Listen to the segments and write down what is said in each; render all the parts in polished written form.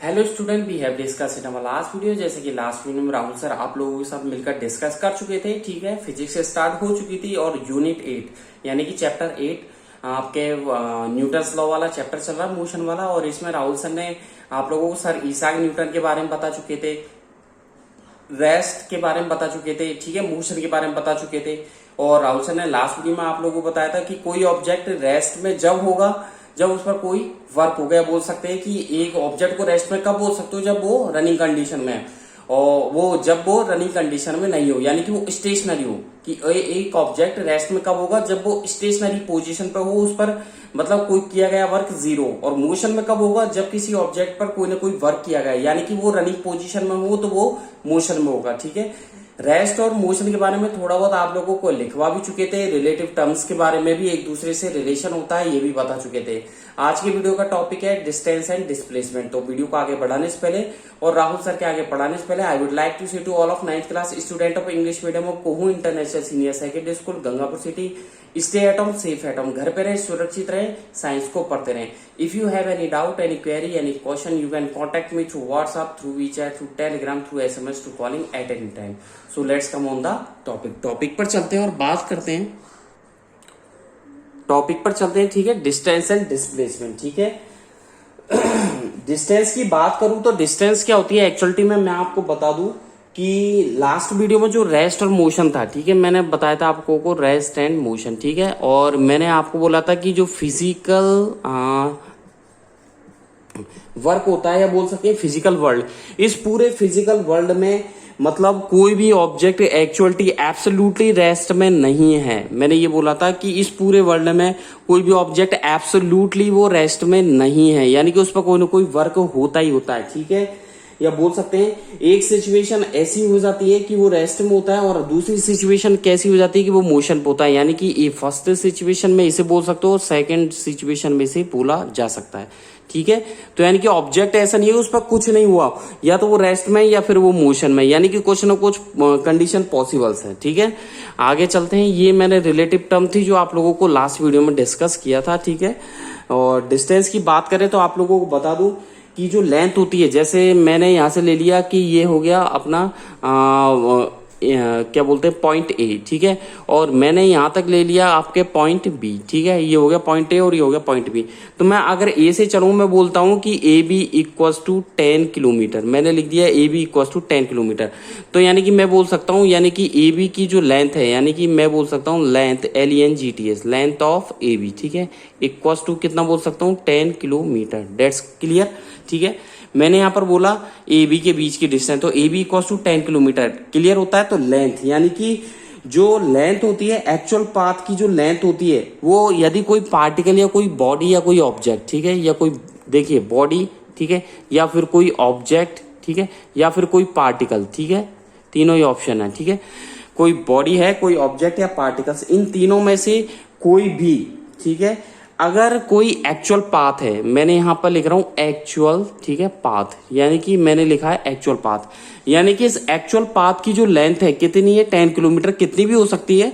Hello student, we have discuss in our last video. जैसे कि last video में Rahul sir आप लोगों के साथ मिलकर डिस्कस कर चुके थे। ठीक है, फिजिक्स से स्टार्ट हो चुकी थी और यूनिट 8 यानी कि चैप्टर 8 आपके न्यूटन्स लॉ वाला चैप्टर चल रहा है, मोशन वाला। और इसमें राहुल सर ने आप लोगों को सर ईसाक न्यूटन के बारे में बता चुके थे, रेस्ट के बारे में बता चुके थे, ठीक है, मोशन के बारे में बता चुके थे। और राहुल सर ने लास्ट वीडियो में आप लोगों को बताया था कि कोई ऑब्जेक्ट रेस्ट में जब होगा जब उस पर कोई वर्क हो गया। बोल सकते हैं कि एक ऑब्जेक्ट को रेस्ट में कब बोल सकते हो, जब वो रनिंग कंडीशन में है, और वो जब वो रनिंग कंडीशन में नहीं हो, यानी कि वो स्टेशनरी हो। कि एक ऑब्जेक्ट रेस्ट में कब होगा, जब वो स्टेशनरी पोजीशन पर हो, उस पर मतलब कोई किया गया वर्क जीरो। और मोशन में कब होगा, जब किसी ऑब्जेक्ट पर कोई ना कोई वर्क किया गया, यानी कि वो रनिंग पोजीशन में हो तो वो मोशन में होगा। ठीक है, रेस्ट और मोशन के बारे में थोड़ा बहुत आप लोगों को लिखवा भी चुके थे। रिलेटिव टर्म्स के बारे में भी एक दूसरे से रिलेशन होता है, ये भी बता चुके थे। आज की वीडियो का टॉपिक है डिस्टेंस एंड डिस्प्लेसमेंट। तो वीडियो को आगे बढ़ाने से पहले और राहुल सर के आगे पढ़ाने से पहले I would like to say to all of 9th class student of English medium of Kohu international senior secondary school Gangapur city, stay at home, safe at home. घर पे रहे, सुरक्षित रहे, साइंस को पढ़ते रहे। If you have any doubt, any query, any question, you can contact me through WhatsApp, through WeChat, through Telegram, through SMS, through calling at any time. So let's come on the topic पर चलते हैं और बात करते हैं। Topic पर चलते हैं, ठीक है, डिस्टेंस एंड डिस्प्लेसमेंट। ठीक है, डिस्टेंस की बात करूं तो डिस्टेंस क्या होती है एक्चुअलिटी में, मैं आपको बता दूं कि लास्ट वीडियो में जो रेस्ट और मोशन था, ठीक है, मैंने बताया था आपको को रेस्ट एंड मोशन। ठीक है, और मैंने आपको बोला था कि जो फिजिकल वर्क होता है, या बोल सकते हैं फिजिकल वर्ल्ड, इस पूरे फिजिकल वर्ल्ड में मतलब कोई भी ऑब्जेक्ट एक्चुअलिटी एब्सोल्युटली रेस्ट में नहीं है। मैंने ये बोला था कि इस पूरे वर्ल्ड में कोई भी ऑब्जेक्ट एब्सोल्युटली वो रेस्ट में नहीं है, यानी कि उस पर कोई ना कोई वर्क होता ही होता है। ठीक है, या बोल सकते हैं एक सिचुएशन ऐसी हो जाती है कि वो रेस्ट में होता है, और दूसरी सिचुएशन कैसी हो जाती है कि वो मोशन पे होता है। यानी कि ये फर्स्ट सिचुएशन में इसे बोल सकते हो, सेकंड सिचुएशन में इसे बोला जा सकता है। ठीक है, तो यानी कि ऑब्जेक्ट ऐसा नहीं है उस पर कुछ नहीं हुआ, या तो वो रेस्ट में या फिर वो मोशन में, यानी कि कुछ ना कुछ कंडीशन पॉसिबल्स है। ठीक है, आगे चलते हैं। ये मैंने रिलेटिव टर्म थी जो आप लोगों को लास्ट वीडियो में डिस्कस किया था। ठीक है, और डिस्टेंस की बात करें तो आप लोगों को बता दूं कि जो लेंथ होती है, जैसे मैंने यहां से ले लिया कि ये हो गया अपना क्या बोलते हैं पॉइंट ए। ठीक है, और मैंने यहां तक ले लिया आपके पॉइंट बी। ठीक है, ये हो गया पॉइंट ए और ये हो गया पॉइंट बी। तो मैं अगर ए से चलूं, मैं बोलता हूं कि A B equals to 10 kilometre. मैंने लिख दिया A B equals to 10 kilometre. तो यानी कि मैं बोल सकता हूं, यानी कि ए बी की जो लेंथ है, यानी कि मैं बोल सकता हूं length LENGTH, length of A B, ठीक है, इक्वल्स टू कितना बोल सकता हूं 10 किलोमीटर। Dates clear. ठीक है, मैंने यहां पर बोला ए बी के बीच की डिस्टेंस, तो A B equals to 10 kilometre. Clear होता है। तो लेंथ यानी कि जो लेंथ होती है, एक्चुअल पाथ की जो लेंथ होती है, वो यदि कोई पार्टिकल या कोई बॉडी या कोई ऑब्जेक्ट, ठीक है, या कोई देखिए बॉडी, ठीक है, या फिर कोई ऑब्जेक्ट, ठीक है, या फिर कोई पार्टिकल, ठीक है, तीनों ही ऑप्शन है। ठीक है, कोई बॉडी है, कोई ऑब्जेक्ट या पार्टिकल्स, इन तीनों में से कोई भी, ठीक है, अगर कोई एक्चुअल पाथ है, मैंने यहां पर लिख रहा हूं एक्चुअल, ठीक है, पाथ, यानी कि मैंने लिखा है एक्चुअल पाथ, यानी कि इस एक्चुअल पाथ की जो लेंथ है कितनी है 10 किलोमीटर, कितनी भी हो सकती है।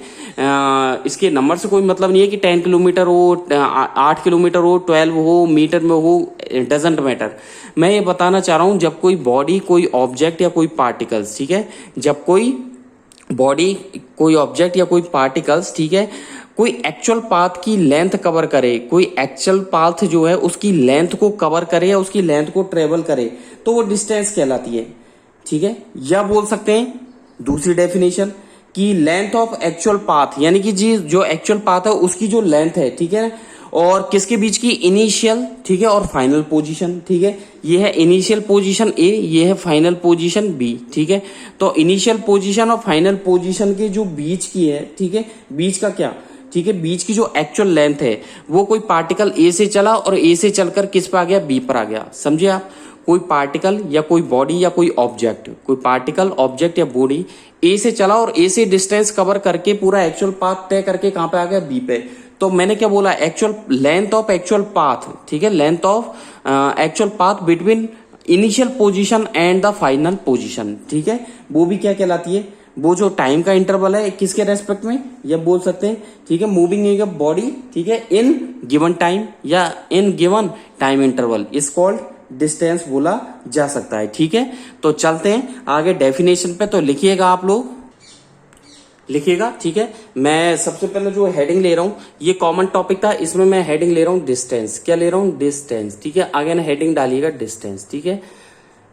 इसके नंबर से कोई मतलब नहीं है कि 10 किलोमीटर हो, 8 किलोमीटर हो, 12 हो, मीटर में हो, डजेंट मैटर। मैं ये बताना चाह रहा हूं, जब कोई बॉडी, कोई ऑब्जेक्ट या कोई पार्टिकल्स, ठीक है, जब कोई बॉडी, कोई ऑब्जेक्ट या कोई पार्टिकल्स, ठीक है, कोई एक्चुअल पाथ की लेंथ कवर करे, कोई एक्चुअल पाथ जो है उसकी लेंथ को कवर करे या उसकी लेंथ को ट्रेवल करे, तो वो डिस्टेंस कहलाती है। ठीक है, या बोल सकते हैं दूसरी डेफिनेशन कि लेंथ ऑफ एक्चुअल पाथ, यानी कि जी जो एक्चुअल पाथ है उसकी जो लेंथ है, ठीक है, और किसके बीच की, इनिशियल, ठीक है, और फाइनल पोजीशन। ठीक है, ये है इनिशियल पोजीशन ए, ये है फाइनल पोजीशन बी। ठीक है, तो इनिशियल पोजीशन और फाइनल पोजीशन के जो बीच की है, ठीक है, बीच का क्या, ठीक है, बीच की जो एक्चुअल लेंथ है, वो कोई पार्टिकल ए से चला और ए से चलकर किस पर आ गया, बी पर आ गया। समझे आप, कोई पार्टिकल या कोई बॉडी या कोई ऑब्जेक्ट, कोई पार्टिकल, ऑब्जेक्ट या बॉडी ए से चला और ए से डिस्टेंस कवर करके पूरा एक्चुअल पाथ तय करके कहां पे आ गया, बी पे। तो मैंने क्या बोला, actual length of actual path, ठीक है, length of actual path between initial position and the final position. ठीक है, वो भी क्या कहलाती है, वो जो टाइम का इंटरवल है किसके रेस्पेक्ट में, ये बोल सकते हैं, ठीक है, मूविंग इन बॉडी, ठीक है, इन गिवन टाइम या in given time interval is called distance बोला जा सकता है। ठीक है, तो चलते हैं आगे डेफिनेशन पे। तो लिखिएगा, आप लोग लिखिएगा। ठीक है, मैं सबसे पहले जो हेडिंग ले रहा हूं, ये कॉमन टॉपिक था, इसमें मैं हेडिंग ले रहा हूं डिस्टेंस। क्या ले रहा हूं? डिस्टेंस। ठीक है, आगे ना हेडिंग डालिएगा डिस्टेंस। ठीक है,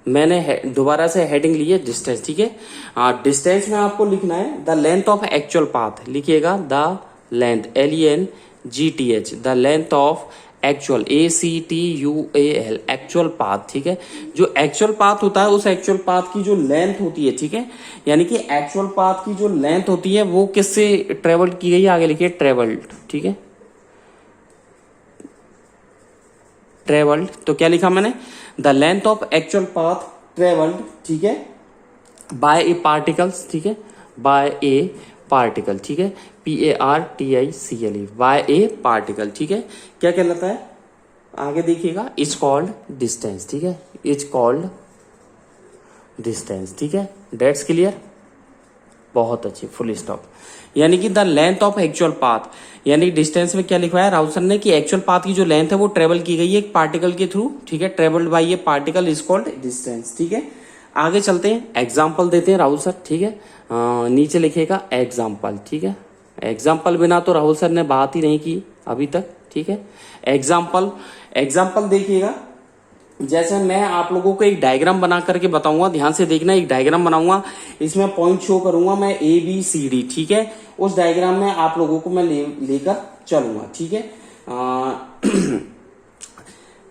मैंने दोबारा से हेडिंग ली है डिस्टेंस। ठीक है, डिस्टेंस में आपको लिखना है the length of actual path. लिखिएगा the length, LENGTH, the length of actual, ACTUAL, actual path. ठीक है, जो एक्चुअल पाथ होता है उस एक्चुअल पाथ की जो लेंथ होती है, ठीक है, यानी कि एक्चुअल पाथ की जो लेंथ होती है वो किससे ट्रेवल की गई है, आगे लिखिए ट्रेवल्ड। ठीक है, ट्रेवल्ड, तो क्या लिखा मैंने? The length of actual path travelled, ठीक है, बाय ए पार्टिकल्स। ठीक है, बाय ए पार्टिकल। ठीक है, PARTICLE, बाय ए पार्टिकल। ठीक है, क्या कहलाता है? आगे देखिएगा, इज कॉल्ड डिस्टेंस। ठीक है, इज कॉल्ड डिस्टेंस। ठीक है, डेट्स क्लियर, बहुत अच्छी, फुल स्टॉप। यानी कि the length of actual path, यानी डिस्टेंस में क्या लिखवाया राहुल सर ने कि एक्चुअल पाथ की जो लेंथ है वो ट्रेवल की गई है एक पार्टिकल के थ्रू। ठीक है, travelled by A particle is called distance. ठीक है, आगे चलते हैं, एग्जाम्पल देते हैं राहुल सर। ठीक है, नीचे लिखिएगा एग्जाम्पल। ठीक है, एग्जाम्पल बिना तो राहुल सर ने बात ही नहीं की अभी तक। ठीक है, एग्जाम्पल, एग्जाम्पल देखिएगा, जैसे मैं आप लोगों को एक डायग्राम बना करके बताऊंगा, ध्यान से देखना, एक डायग्राम बनाऊंगा, इसमें पॉइंट शो करूंगा मैं ABCD। ठीक है, उस डायग्राम में आप लोगों को मैं लेकर चलूंगा। ठीक है,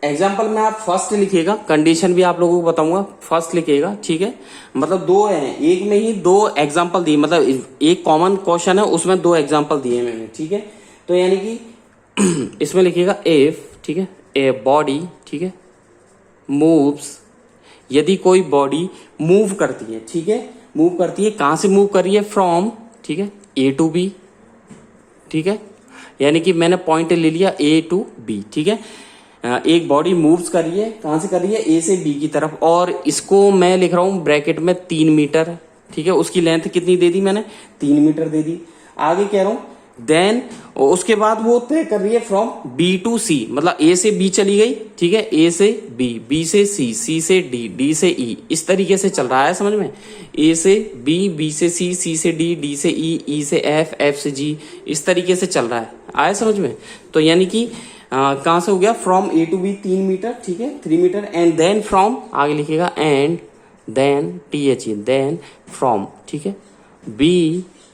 एग्जाम्पल में आप फर्स्ट लिखिएगा, कंडीशन भी आप लोगों को बताऊंगा, फर्स्ट लिखिएगा। ठीक है, मतलब दो हैं, एक में ही दो एग्जाम्पल दिए, मतलब एक कॉमन क्वेश्चन है उसमें दो एग्जाम्पल दिए मैंने। ठीक है, तो यानी कि इसमें लिखिएगा इफ, ठीक है, ए बॉडी, ठीक है, मूव्स, यदि कोई बॉडी मूव करती है, ठीक है, मूव करती है, कहां से मूव कर रही है? फ्रॉम, ठीक है, A to B। ठीक है, यानी कि मैंने पॉइंट ले लिया A to B। ठीक है, एक बॉडी मूव्स कर रही है, कहां से कर रही है? A से B की तरफ, और इसको मैं लिख रहा हूं ब्रैकेट में 3 मीटर। ठीक है, उसकी लेंथ कितनी दे दी मैंने? 3 मीटर दे दी। आगे कह रहा हूं देन, उसके बाद वो तय कर रही है फ्रॉम B to C, मतलब A से B चली गई। ठीक है, A से B, B से C, C से D, D से E, इस तरीके से चल रहा है, समझ में? A से B, B से C, C से D, D से E, E से F, F से G, इस तरीके से चल रहा है। आया समझ में? तो यानी कि कहां से हो गया? From A to B 3 metre. ठीक है, 3 मीटर, एंड देन फ्रॉम, आगे लिखिएगा and then, THE, then from, ठीक है, B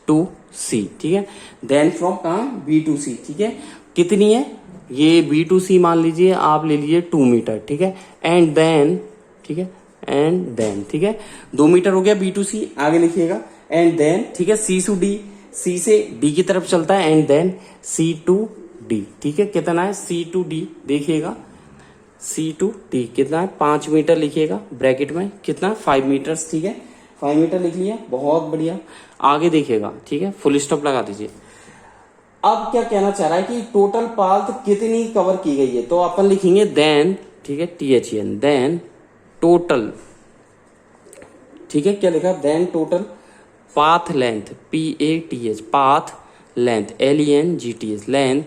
to C। ठीक है, देन फ्रॉम कहां? B to C। ठीक है, कितनी है ये? B to C मान लीजिए आप, ले लीजिए 2 मीटर। ठीक है, एंड देन, ठीक है, एंड देन, ठीक है, 2 मीटर हो गया B to C। आगे लिखिएगा एंड देन, ठीक है, C to D, C से D की तरफ चलता है, and then C to D। ठीक है, कितना है? C to D देखिएगा, C to D कितना है? 5 मीटर लिखिएगा ब्रैकेट में, कितना? 5 मीटर्स। ठीक है, 5 मीटर लिख लिया, बहुत बढ़िया। आगे देखिएगा, ठीक है, फुल स्टॉप लगा दीजिए। अब क्या कहना चाह रहा है कि टोटल पाथ कितनी कवर की गई है, तो अपन लिखेंगे देन, ठीक है, THEN, देन टोटल, ठीक है, क्या लिखा? Then total path length, PATH, path length, LENGTH, length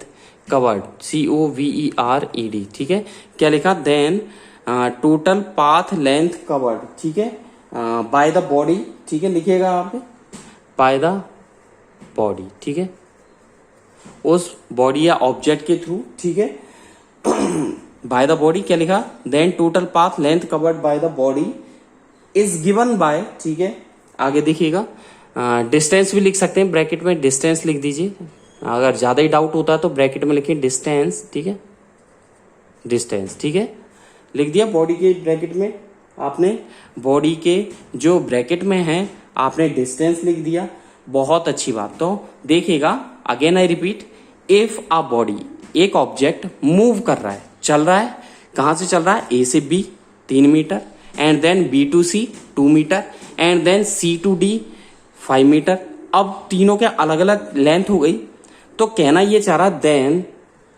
covered, COVERED। ठीक है, क्या लिखा? Then total path length covered, ठीक है, बाय द बॉडी। ठीक है, लिखिएगा आप, बाय द बॉडी। ठीक है, उस बॉडी या ऑब्जेक्ट के थ्रू। ठीक है, बाय द बॉडी, क्या लिखा? Then total path length covered by the body is given by, ठीक है, आगे देखिएगा, डिस्टेंस भी लिख सकते हैं ब्रैकेट में, डिस्टेंस लिख दीजिए, अगर ज्यादा ही डाउट होता है तो ब्रैकेट में लिखिए डिस्टेंस। ठीक है, डिस्टेंस, ठीक है, लिख दिया बॉडी के ब्रैकेट में आपने, बॉडी के जो ब्रैकेट में है आपने डिस्टेंस लिख दिया, बहुत अच्छी बात। तो देखिएगा, again I repeat, if a body, एक ऑब्जेक्ट मूव कर रहा है, चल रहा है, कहां से चल रहा है? A से B 3 metre, and then B to C 2 metre, and then C to D 5 metre. अब तीनों के अलग अलग लेंथ हो गई, तो कहना ये चाह रहा, देन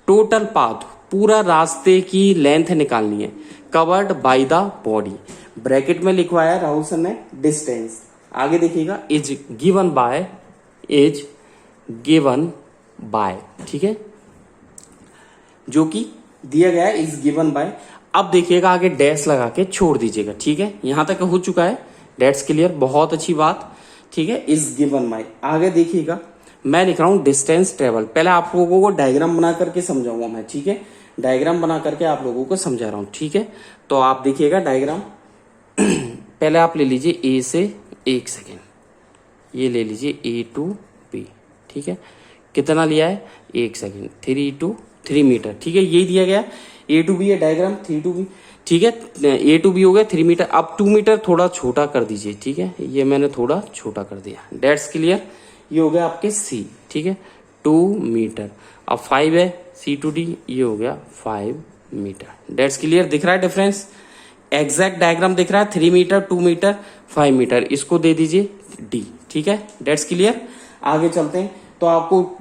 टोटल पाथ, पूरा रास्ते की लेंथ निकालनी है, covered by the body, bracket में लिखवाया राहुल सर ने डिस्टेंस। आगे देखिएगा, is given bye, is given by, ठीक है, जो कि दिया गया है, इज गिवन बाय। अब देखिएगा आगे डैश लगा के छोड़ दीजिएगा, ठीक है। यहां तक हो चुका है, डेट्स क्लियर, बहुत अच्छी बात, ठीक है। इज गिवन बाय, आगे देखिएगा मैं लिख रहा हूं डिस्टेंस ट्रेवल। पहले आप लोगों को डायग्राम बना करके समझाऊंगा मैं, ठीक है। डायग्राम बना करके आप लोगों को समझा रहा हूं, ठीक है। तो आप देखिएगा डायग्राम पहले आप ले लीजिए ए से, एक सेकेंड, ये ले लीजिए ए टू बी, ठीक है। कितना लिया है, एक सेकेंड, 3 मीटर, ठीक है। यही दिया गया, ए टू बी है डायग्राम, 3 टू बी, ठीक है। ए टू बी हो गया 3 मीटर। अब 2 मीटर थोड़ा छोटा कर दीजिए, ठीक है। ये मैंने थोड़ा छोटा कर दिया, डेट्स क्लियर। ये हो गया आपके सी, ठीक है, 2 मीटर। अब 5 है सी टू डी, ये हो गया 5 मीटर, डेट्स क्लियर। दिख रहा है डिफरेंस, एग्जैक्ट डायग्राम दिख रहा है, 3 मीटर, 2 मीटर, 5 मीटर, इसको दे दीजिए डी, ठीक है, डेट्स क्लियर। आगे चलते हैं, तो आपको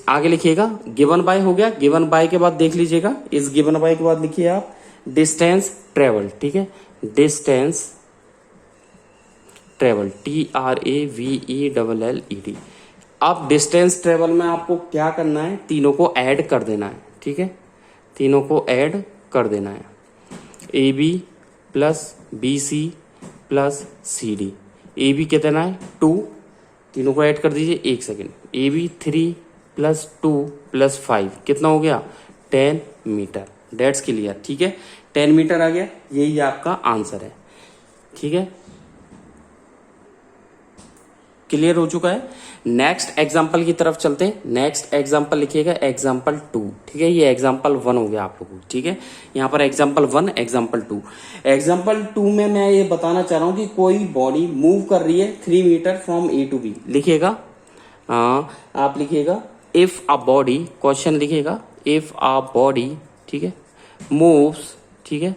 आगे लिखिएगा गिवन बाय हो गया। गिवन बाय के बाद देख लीजिएगा, इस गिवन बाय के बाद लिखिए आप डिस्टेंस ट्रेवल, ठीक है, डिस्टेंस ट्रेवल, TRAVELLED। अब डिस्टेंस ट्रेवल में आपको क्या करना है, तीनों को ऐड कर देना है, ठीक है, तीनों को ऐड कर देना है। AB plus BC plus CD, AB कितना है 2, तीनों को ऐड कर दीजिए, एक सेकेंड, AB 3 प्लस 2 प्लस 5 कितना हो गया 10 मीटर, डेट्स क्लियर, ठीक है। 10 मीटर आ गया, यही आपका आंसर है, ठीक है, क्लियर हो चुका है। नेक्स्ट एग्जाम्पल की तरफ चलते हैं। नेक्स्ट एग्जाम्पल लिखिएगा एग्जाम्पल 2, ठीक है। ये एग्जाम्पल 1 हो गया आप लोगों को, ठीक है। यहाँ पर एग्जाम्पल 1, एग्जाम्पल 2। एग्जाम्पल 2 में मैं ये बताना चाह रहा हूं कि कोई बॉडी मूव कर रही है 3 metre from A to B. लिखिएगा, आप लिखिएगा इफ अ बॉडी, क्वेश्चन लिखिएगा इफ अ बॉडी, ठीक है, मूव्स, ठीक है,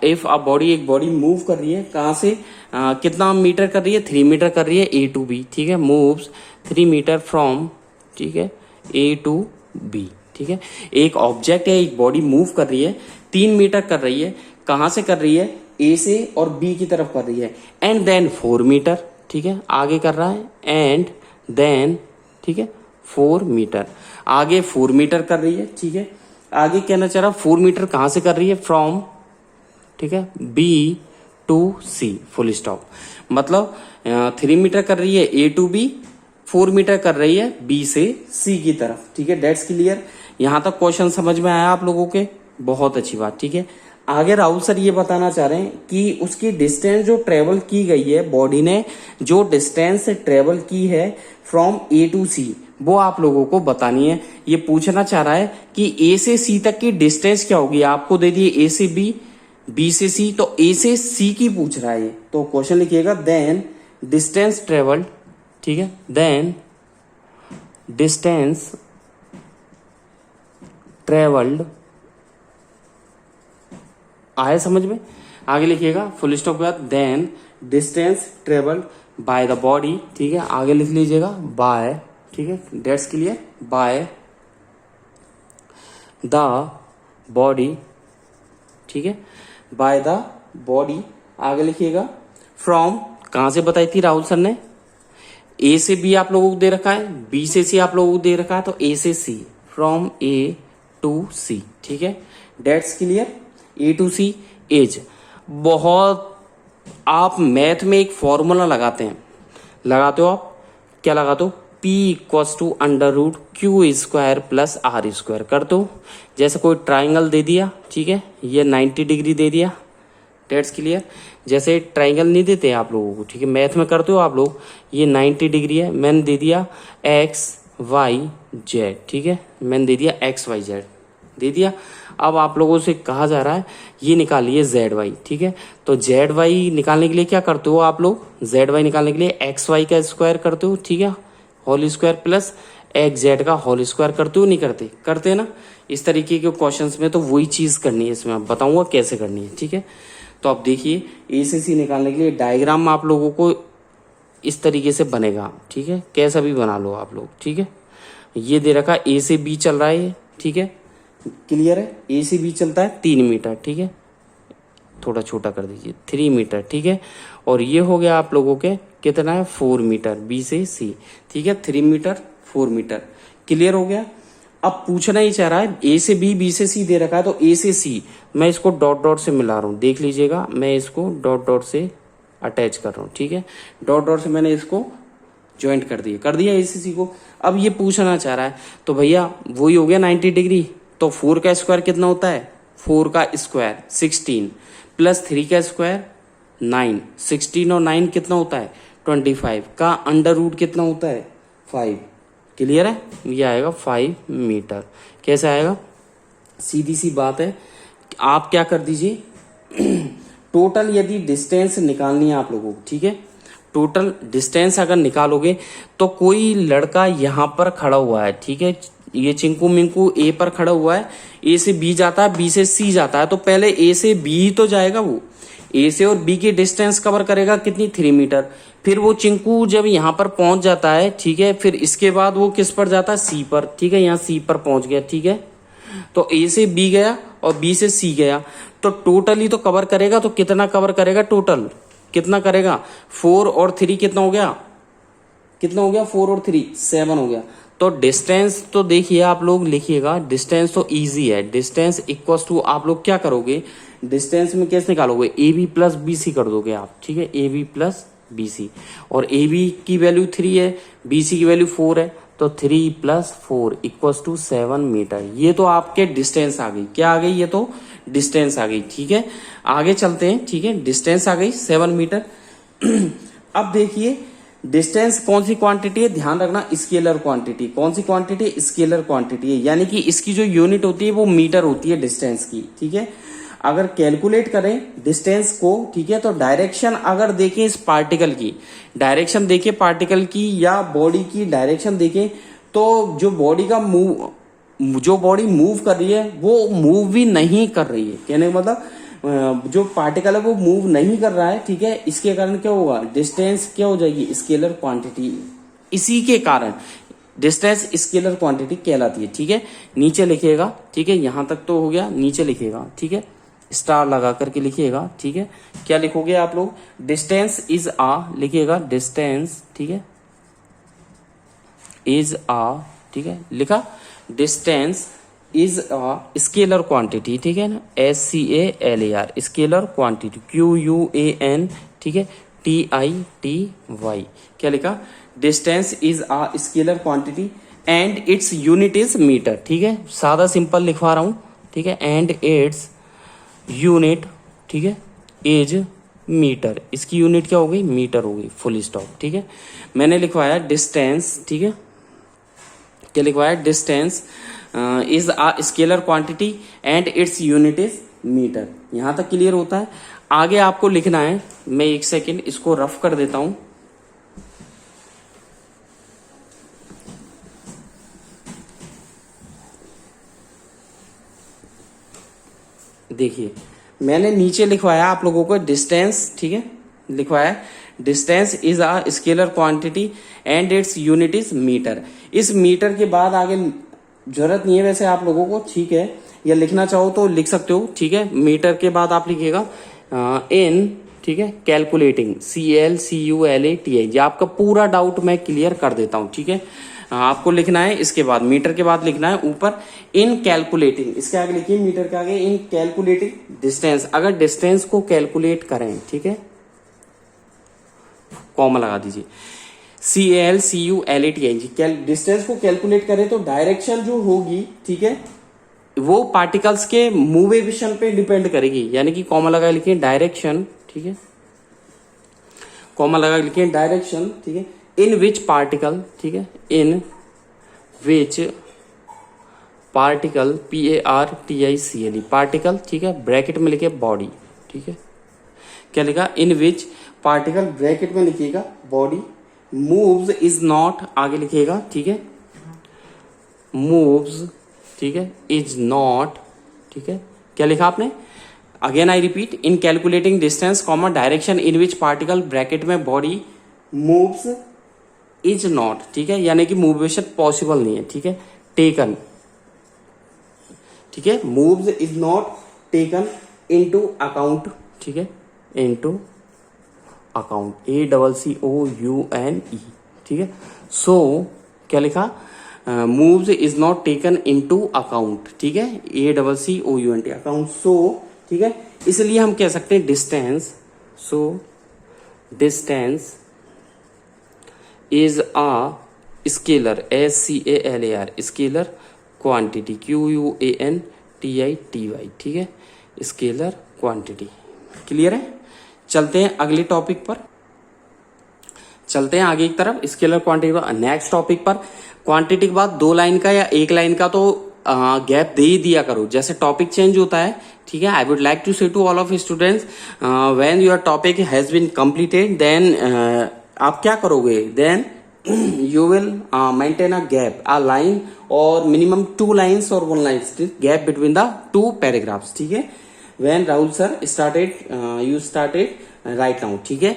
इफ अ बॉडी, एक बॉडी मूव कर रही है, कहां से कितना मीटर कर रही है, 3 मीटर कर रही है ए टू बी, ठीक है, मूव्स 3 मीटर फ्रॉम, ठीक है, ए टू बी, ठीक है। एक ऑब्जेक्ट है, एक बॉडी मूव कर रही है, 3 मीटर कर रही है, कहां से कर रही है, ए से और बी की तरफ कर रही है, एंड देन 4 मीटर, ठीक है, आगे कर रहा है, एंड देन, ठीक है, 4 मीटर, आगे 4 मीटर कर रही है, ठीक है। आगे कहना चाह रहा 4 मीटर कहां से कर रही है, फ्रॉम, ठीक है, B to C, full stop. मतलब 3 मीटर कर रही है ए टू बी, 4 मीटर कर रही है बी से सी की तरफ, ठीक है, डेट्स क्लियर। यहां तक क्वेश्चन समझ में आया आप लोगों के, बहुत अच्छी बात, ठीक है। आगे राहुल सर ये बताना चाह रहे हैं कि उसकी डिस्टेंस जो ट्रेवल की गई है, बॉडी ने जो डिस्टेंस ट्रेवल की है फ्रॉम ए टू सी, वो आप लोगों को बतानी है। ये पूछना चाह रहा है कि ए से सी तक की डिस्टेंस क्या होगी, आपको दे दिए ए से बी, बी से सी, तो ए से सी की पूछ रहा है ये, तो क्वेश्चन लिखिएगा देन डिस्टेंस ट्रेवल्ड, ठीक है, देन डिस्टेंस ट्रेवल्ड, आए समझ में। आगे लिखिएगा फुल स्टॉप के बाद then distance travelled by the body, ठीक है, आगे लिख लीजिएगा बाय, ठीक है, that's clear, by the body, ठीक है, बाय द बॉडी। आगे लिखिएगा फ्रॉम, कहां से बताई थी राहुल सर ने, ए से बी आप लोगों को दे रखा है, बी से सी आप लोगों को दे रखा है, तो ए से सी, फ्रॉम ए टू सी, ठीक है, that's clear. A to C as, बहुत आप मैथ में एक फॉर्मूला लगाते हैं, लगाते हो आप, क्या लगाते हो, P equals to under root Q square plus R square कर दो। जैसे कोई ट्राइंगल दे दिया, ठीक है, ये 90 डिग्री दे दिया, डेट्स क्लियर। जैसे ट्राइंगल नहीं देते आप लोगों को, ठीक है, मैथ में करते हो आप लोग, ये 90 डिग्री है, मैंने दे दिया एक्स वाई जेड, ठीक है, मैंने दे दिया एक्स वाई जेड दे दिया। अब आप लोगों से कहा जा रहा है ये निकालिए जेड वाई, ठीक है, तो जेड वाई निकालने के लिए क्या करते हो आप लोग, जेड वाई निकालने के लिए एक्स वाई का स्क्वायर करते हो, ठीक है, whole square plus X Z का होल स्क्वायर करते हो, नहीं करते, करते ना। इस तरीके के क्वेश्चंस में तो वही चीज करनी है, इसमें बताऊंगा कैसे करनी है, ठीक है। तो अब देखिए ए से सी निकालने के लिए डायग्राम आप लोगों को इस तरीके से बनेगा, ठीक है, कैसा भी बना लो आप लोग, ठीक है। ये दे रखा ए से बी चल रहा है, ठीक है, क्लियर है, ए से बी चलता है 3 मीटर, ठीक है, थोड़ा छोटा कर दीजिए 3 मीटर, ठीक है, और ये हो गया आप लोगों के कितना है 4 मीटर बी से सी, ठीक है, 3 मीटर 4 मीटर, क्लियर हो गया। अब पूछना ही चाह रहा है ए से बी से सी दे रखा है, तो ए से सी मैं इसको डॉट डॉट से मिला रहा हूं, देख लीजिएगा मैं इसको डॉट डॉट से अटैच कर रहा हूं, ठीक है। डॉट डॉट से मैंने इसको ज्वाइंट कर दिया ए से सी को। अब ये पूछना चाह रहा है तो भैया वही हो गया 90 डिग्री, तो 4 का स्क्वायर कितना होता है, 4 का स्क्वायर 16 प्लस 3 का स्क्वायर 9, 16 और 9 कितना होता है 25 का अंडर रूट कितना होता है 5। क्लियर है, ये आएगा 5 मीटर। कैसे आएगा, सीधी सी बात है, आप क्या कर दीजिए टोटल यदि डिस्टेंस निकालनी है आप लोगों को, ठीक है, टोटल डिस्टेंस अगर निकालोगे तो कोई लड़का यहां पर खड़ा हुआ है, ठीक है, ये चिंकू मिंकू ए पर खड़ा हुआ है, ए से बी जाता है, बी से सी जाता है, तो पहले ए से बी तो जाएगा, वो ए से और बी की डिस्टेंस कवर करेगा कितनी 3 मीटर। फिर वो चिंकू जब यहाँ पर पहुंच जाता है, ठीक है, फिर इसके बाद वो किस पर जाता है सी पर, ठीक है, यहाँ सी पर पहुंच गया, ठीक है, तो ए से बी गया और बी से सी गया, तो टोटल ही तो कवर करेगा, तो कितना कवर करेगा टोटल, कितना करेगा 4 और 3 कितना हो गया, 4 और 3 7 हो गया। तो डिस्टेंस तो देखिए आप लोग लिखिएगा, डिस्टेंस तो इजी है, डिस्टेंस इक्वल टू आप लोग क्या करोगे, डिस्टेंस में कैसे निकालोगे, A B plus B C कर दोगे आप, ठीक है, A B plus B C, और ए बी की वैल्यू 3 है, बी सी की वैल्यू 4 है, तो 3 प्लस 4 इक्वल टू 7 मीटर। ये तो आपके डिस्टेंस आ गई, क्या आ गई, ये तो डिस्टेंस आ गई, ठीक है। आगे चलते हैं, ठीक है, डिस्टेंस आ गई 7 मीटर। अब देखिए डिस्टेंस कौन सी क्वांटिटी है, ध्यान रखना, स्केलर क्वांटिटी। कौन सी क्वांटिटी है, स्केलर क्वांटिटी है, यानी कि इसकी जो यूनिट होती है वो मीटर होती है डिस्टेंस की, ठीक है। अगर कैलकुलेट करें डिस्टेंस को, ठीक है, तो डायरेक्शन अगर देखें इस पार्टिकल की, डायरेक्शन देखें पार्टिकल की या बॉडी की डायरेक्शन देखें, तो जो बॉडी मूव कर रही है वो मूव भी नहीं कर रही है, कहने का मतलब जो पार्टिकल है वो मूव नहीं कर रहा है, ठीक है। इसके कारण क्या होगा, डिस्टेंस क्या हो जाएगी, स्केलर क्वांटिटी। इसी के कारण डिस्टेंस स्केलर क्वांटिटी कहलाती है, ठीक है। नीचे लिखिएगा, ठीक है, यहां तक तो हो गया, नीचे लिखिएगा, ठीक है, स्टार लगा करके लिखिएगा, ठीक है। क्या लिखोगे आप लोग, डिस्टेंस इज आ लिखिएगा, डिस्टेंस, ठीक है, इज आ, ठीक है, लिखा, distance is a scalar quantity, ठीक है ना, SCALAR स्केलर क्वांटिटी, QUAN, ठीक है, TITY, क्या लिखा, distance is a scalar quantity and its unit is metre, ठीक है, सादा सिंपल लिखवा रहा हूं, ठीक है, एंड इट्स यूनिट, ठीक है, इज मीटर, इसकी यूनिट क्या हो गई, मीटर हो गई, फुल स्टॉप, ठीक है। मैंने लिखवाया डिस्टेंस, ठीक है, क्या लिखवाया, distance is a scalar quantity and its unit is metre. यहां तक क्लियर होता है। आगे आपको लिखना है, मैं एक सेकेंड इसको रफ कर देता हूं, देखिए मैंने नीचे लिखवाया आप लोगों को डिस्टेंस, ठीक है, लिखवाया distance is a scalar quantity and its unit is metre. इस मीटर के बाद आगे जरूरत नहीं है वैसे आप लोगों को, ठीक है, या लिखना चाहो तो लिख सकते हो, ठीक है। मीटर के बाद आप लिखिएगा इन, ठीक है, कैलकुलेटिंग, CLCULATI। ये आपका पूरा डाउट मैं क्लियर कर देता हूं, ठीक है। आपको लिखना है इसके बाद, मीटर के बाद लिखना है ऊपर इन कैलकुलेटिंग, इसके आगे लिखिए मीटर के आगे इन कैलकुलेटिंग डिस्टेंस। अगर डिस्टेंस को कैलकुलेट करें, ठीक है, कॉमा लगा दीजिए, CLCULATI, डिस्टेंस को कैलकुलेट करें तो डायरेक्शन जो होगी, ठीक है, वो पार्टिकल्स के मूवेशन पे डिपेंड करेगी, यानी कि कॉमा लगा लिखिए डायरेक्शन, ठीक है, कॉमा लगा लिखिए डायरेक्शन, ठीक है, इन विच पार्टिकल, ठीक है, इन विच पार्टिकल, PARTICLE पार्टिकल, ठीक है, ब्रैकेट में लिखिए बॉडी, ठीक है, क्या लिखा, इन विच पार्टिकल, ब्रैकेट में लिखिएगा बॉडी, मूव्स इज नॉट, आगे लिखिएगा, ठीक है, मूव्स, ठीक है, इज नॉट, ठीक है, क्या लिखा आपने, again I repeat, in calculating distance comma direction in which particle, bracket में बॉडी, मूव्स इज नॉट, ठीक है, यानी कि मूवेशन पॉसिबल नहीं है, ठीक है, टेकन, ठीक है, moves is not taken into account, ठीक है, इनटू अकाउंट, ACCOUNE, ठीक है। सो क्या लिखा, moves is not taken into account, ठीक है, ACCOUNT अकाउंट। सो ठीक है, इसलिए हम कह सकते हैं distance, so distance is a scalar, SCALAR scalar quantity, QUANTITY, ठीक है, स्केलर क्वांटिटी। क्लियर है? चलते हैं अगले टॉपिक पर, चलते हैं आगे की तरफ, स्केलर क्वांटिटी पर। नेक्स्ट टॉपिक पर क्वांटिटी के बाद 2 लाइन का या 1 लाइन का तो गैप दे ही दिया करो, जैसे टॉपिक चेंज होता है, ठीक है। I would like to say to all of students, when your topic has been completed then आप क्या करोगे, then you will maintain a gap, a line or minimum 2 lines or 1 line gap between the 2 paragraphs, ठीक है। when Rahul sir started, you started right now, ठीक है।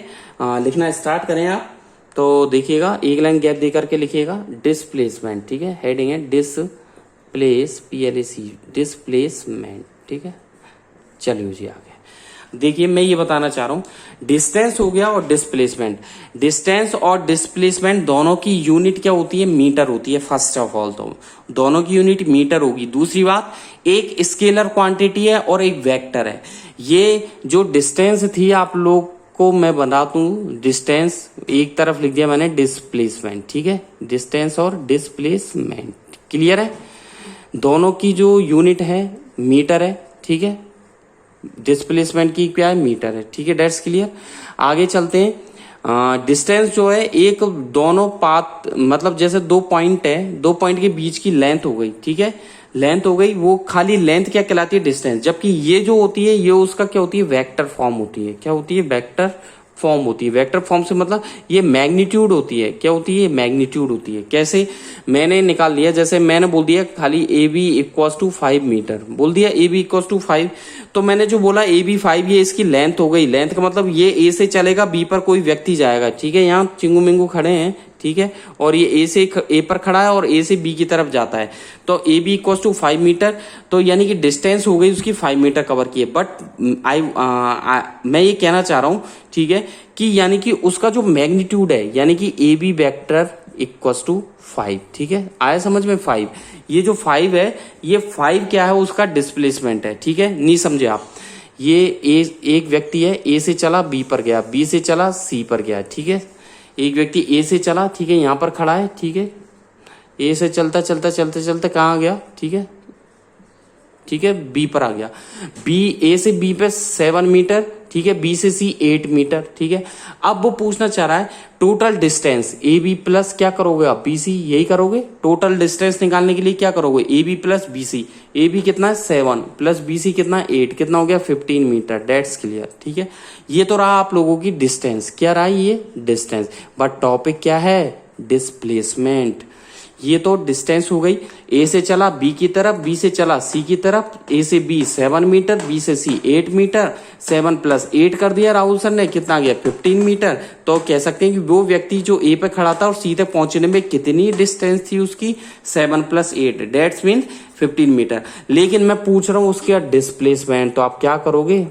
लिखना start करें आप, तो देखिएगा 1 लाइन गैप दे करके लिखिएगा डिस्प्लेसमेंट, ठीक है, हेडिंग है डिस्प्लेस, PLAC डिस्प्लेसमेंट, ठीक है। चलिए जी आगे देखिए, मैं ये बताना चाह रहा हूं डिस्टेंस हो गया और डिस्प्लेसमेंट। डिस्टेंस और डिस्प्लेसमेंट दोनों की यूनिट क्या होती है, मीटर होती है। फर्स्ट ऑफ ऑल तो दोनों की यूनिट मीटर होगी। दूसरी बात, एक स्केलर क्वांटिटी है और एक वेक्टर है। ये जो डिस्टेंस थी आप लोग को मैं बता दूं, डिस्टेंस एक तरफ लिख दिया मैंने, डिस्प्लेसमेंट, ठीक है, डिस्टेंस और डिस्प्लेसमेंट। क्लियर है? दोनों की जो यूनिट है मीटर है, ठीक है, डिस्प्लेसमेंट की क्या है, मीटर है, ठीक है, डेट्स क्लियर। आगे चलते हैं। डिस्टेंस जो है, एक दोनों पाथ, मतलब जैसे 2 पॉइंट है, 2 पॉइंट के बीच की लेंथ हो गई, ठीक है, लेंथ हो गई, वो खाली लेंथ क्या कहलाती है, डिस्टेंस। जबकि ये जो होती है, ये उसका क्या होती है, वेक्टर फॉर्म होती है। क्या होती है, वेक्टर फॉर्म होती है। वेक्टर फॉर्म से मतलब ये मैग्नीट्यूड होती है। क्या होती है, मैग्नीट्यूड होती है। कैसे मैंने निकाल लिया, जैसे मैंने बोल दिया खाली AB इक्वल्स टू 5 मीटर, बोल दिया AB इक्वल्स टू 5, तो मैंने जो बोला AB 5, ये इसकी लेंथ हो गई। लेंथ का मतलब ये A से चलेगा, B पर कोई व्यक्ति जाएगा, ठीक है, यहाँ चिंगू मिंगू खड़े हैं, ठीक है, और ये A पर खड़ा है और A से B की तरफ जाता है, तो AB इक्वल्स टू 5 मीटर, तो यानी कि डिस्टेंस हो गई उसकी 5 मीटर कवर की है। बट मैं ये कहना चाह रहा हूं, ठीक है, कि यानी कि उसका जो मैग्नीट्यूड है, यानी कि AB वेक्टर इक्वल्स टू 5, ठीक है, आया समझ में। 5, ये जो 5 है, ये 5 क्या है, उसका डिस्प्लेसमेंट है, ठीक है, नहीं समझे आप। ये एक व्यक्ति है, A से चला B पर गया, B से चला C पर गया, ठीक है। एक व्यक्ति A से चला, ठीक है, यहां पर खड़ा है, ठीक है, A से चलता चलता चलते चलते कहां गया, ठीक है, ठीक है, B पर आ गया। A से B पे 7 मीटर, ठीक है, B से C 8 मीटर, ठीक है। अब वो पूछना चाह रहा है टोटल डिस्टेंस AB प्लस क्या करोगे आप, BC, यही करोगे। टोटल डिस्टेंस निकालने के लिए क्या करोगे, AB प्लस BC। AB कितना है, 7 प्लस BC कितना है, 8, कितना हो गया, 15 मीटर। डेट्स क्लियर, ठीक है। ये तो रहा आप लोगों की डिस्टेंस। क्या रहा ये, डिस्टेंस। बट टॉपिक क्या है, डिस्प्लेसमेंट। ये तो डिस्टेंस हो गई, A से चला B की तरफ, B से चला C की तरफ, A से B 7 मीटर, B से C 8 मीटर, 7 प्लस 8 कर दिया राहुल सर ने, कितना गया, 15 मीटर। तो कह सकते हैं कि वो व्यक्ति जो A पे खड़ा था और C तक पहुंचने में कितनी डिस्टेंस थी उसकी, 7 प्लस 8, डेट्स मीन 15 मीटर। लेकिन मैं पूछ रहा हूं उसका डिस्प्लेसमेंट, तो आप क्या करोगे,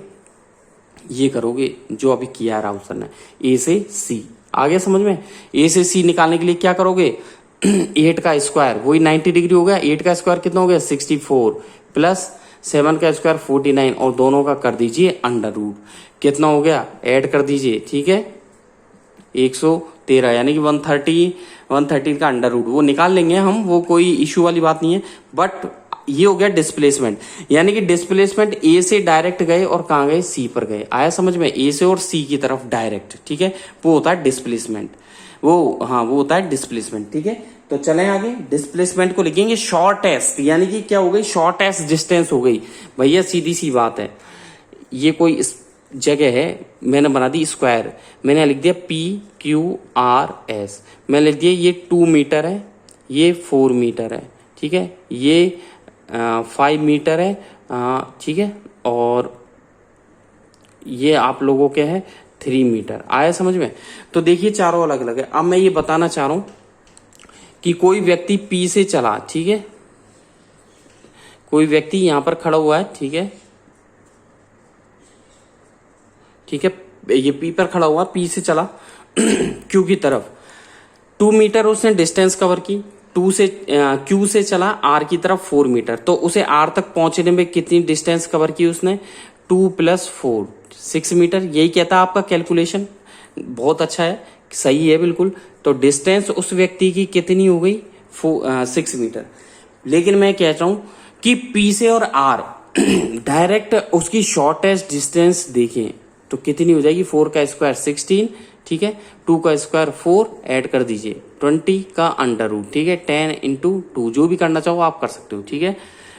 ये करोगे जो अभी किया है राहुल सर ने, A से C। आगे समझ में, A से C निकालने के लिए क्या करोगे, 8 का स्क्वायर, वही 90 डिग्री हो गया, 8 का स्क्वायर कितना हो गया, 64 प्लस 7 का स्क्वायर 49, और दोनों का कर दीजिए अंडर रूट, कितना हो गया, ऐड कर दीजिए, ठीक है, 113, यानी कि 130 का अंडर रूट, वो निकाल लेंगे हम, वो कोई इश्यू वाली बात नहीं है। बट ये हो गया डिस्प्लेसमेंट, यानी कि डिस्प्लेसमेंट A से डायरेक्ट गए और कहां गए, C पर गए। आया समझ में, A से और C की तरफ डायरेक्ट, ठीक है, वो होता है डिस्प्लेसमेंट। वो होता है डिस्प्लेसमेंट, ठीक है। तो चलें आगे, डिस्प्लेसमेंट को लिखेंगे शॉर्टेस्ट, यानी कि क्या हो गई, शॉर्टेस्ट डिस्टेंस हो गई। भैया सीधी सी बात है, ये कोई जगह है, मैंने बना दी स्क्वायर, मैंने लिख दिया PQRS, मैं लिख दिया ये 2 मीटर है, ये 4 मीटर है, ठीक है, ये 5 मीटर है, ठीक है, और ये आप लोगों के है 3 मीटर। आया समझ में। तो देखिए चारों अलग अलग है। अब मैं ये बताना चाह रहा हूं कि कोई व्यक्ति P से चला, ठीक है, कोई व्यक्ति यहां पर खड़ा हुआ है, ठीक है, ठीक है, ये P पर खड़ा हुआ, P से चला Q की तरफ, 2 मीटर उसने डिस्टेंस कवर की, टू से क्यू से चला आर की तरफ 4 मीटर, तो उसे आर तक पहुंचने में कितनी डिस्टेंस कवर की उसने, 2 + 4 6 मीटर। यही कहता है आपका कैलकुलेशन, बहुत अच्छा है, सही है बिल्कुल। तो डिस्टेंस उस व्यक्ति की कितनी हो गई, 6 मीटर। लेकिन मैं कह रहा हूं कि पी से और आर डायरेक्ट उसकी शॉर्टेस्ट डिस्टेंस देखें तो कितनी हो जाएगी, 4 का स्क्वायर 16, ठीक है, 2 का स्क्वायर 4, ऐड कर दीजिए 20 का अंडर रूट, ठीक है, 10 × 2, जो भी करना चाहो आप कर सकते हो, ठीक है।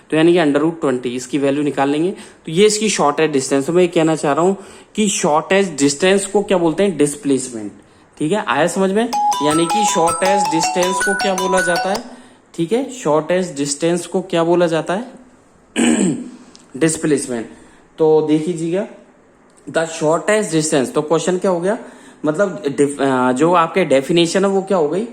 तो यानी कि अंडर रूट 20 इसकी वैल्यू निकाल लेंगे। तो ये इसकी शॉर्टेस्ट डिस्टेंस। तो मैं कहना चाह रहा हूं कि शॉर्टेस्ट डिस्टेंस को क्या बोलते हैं, डिस्प्लेसमेंट, ठीक है, आया समझ में। यानी कि शॉर्टेस्ट डिस्टेंस को क्या बोला जाता है, ठीक है, शॉर्टेस्ट डिस्टेंस को क्या बोला जाता है, डिस्प्लेसमेंट। तो देख लीजिएगा द शॉर्टेस्ट डिस्टेंस, तो क्वेश्चन क्या हो गया, मतलब जो आपके डेफिनेशन है वो क्या हो गई,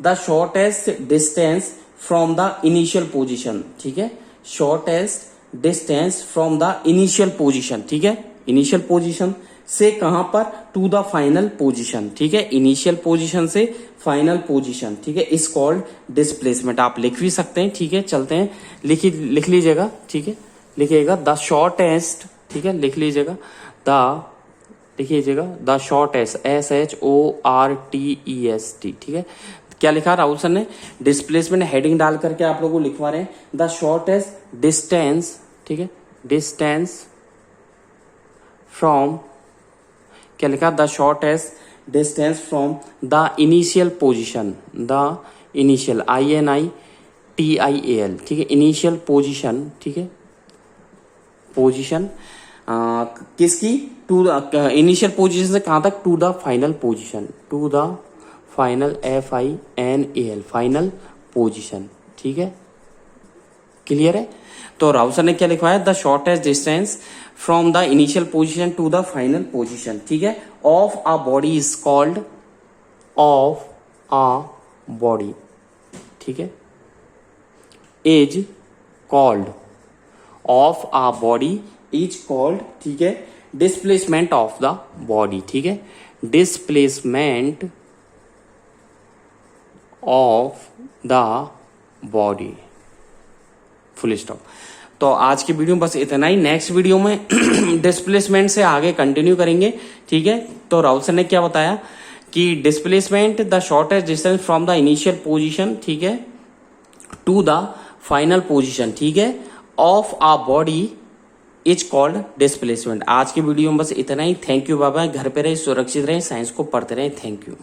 the shortest distance from the initial position, ठीक है, shortest distance from the initial position, ठीक है, इनिशियल पोजीशन से कहां पर, टू द फाइनल पोजीशन, ठीक है, इनिशियल पोजीशन से फाइनल पोजीशन, ठीक है, इज कॉल्ड डिस्प्लेसमेंट। आप लिख भी सकते हैं, ठीक है, चलते हैं, लिख लीजिएगा, ठीक है, लिखिएगा द शॉर्टेस्ट, ठीक है, लिख लीजिएगा द शॉर्टेस्ट, SHORTEST, ठीक है। क्या लिखा राहुल सर ने, डिस्प्लेसमेंट हेडिंग डाल करके आप लोगों को लिखवा रहे हैं, द शॉर्टेस्ट डिस्टेंस, ठीक है, डिस्टेंस फ्रॉम, क्या लिखा, the shortest distance from the initial position, the initial INITIAL, ठीक है, इनिशियल पोजीशन, ठीक है, पोजीशन किसकी, टू द इनिशियल पोजीशन से कहां तक, to the final position, to the final FINAL, final position, ठीक है, क्लियर है। तो राहुल सर ने क्या लिखवाया, the shortest distance from the initial position to the final position, ठीक है, of a body is called, of a body, ठीक है, is called, of a body is called, ठीक है, डिस्प्लेसमेंट ऑफ द बॉडी, ठीक है, displacement of the body, full stop. तो आज की वीडियो बस इतना ही, नेक्स्ट वीडियो में डिस्प्लेसमेंट से आगे कंटिन्यू करेंगे, ठीक है। तो राहुल सर ने क्या बताया कि displacement the shortest distance from the initial position, ठीक है, टू द फाइनल पोजीशन, ठीक है, of a body is called displacement. आज की वीडियो में बस इतना ही, थैंक यू, बाय बाय, घर पे रहे, सुरक्षित रहे, साइंस को पढ़ते रहे, थैंक यू।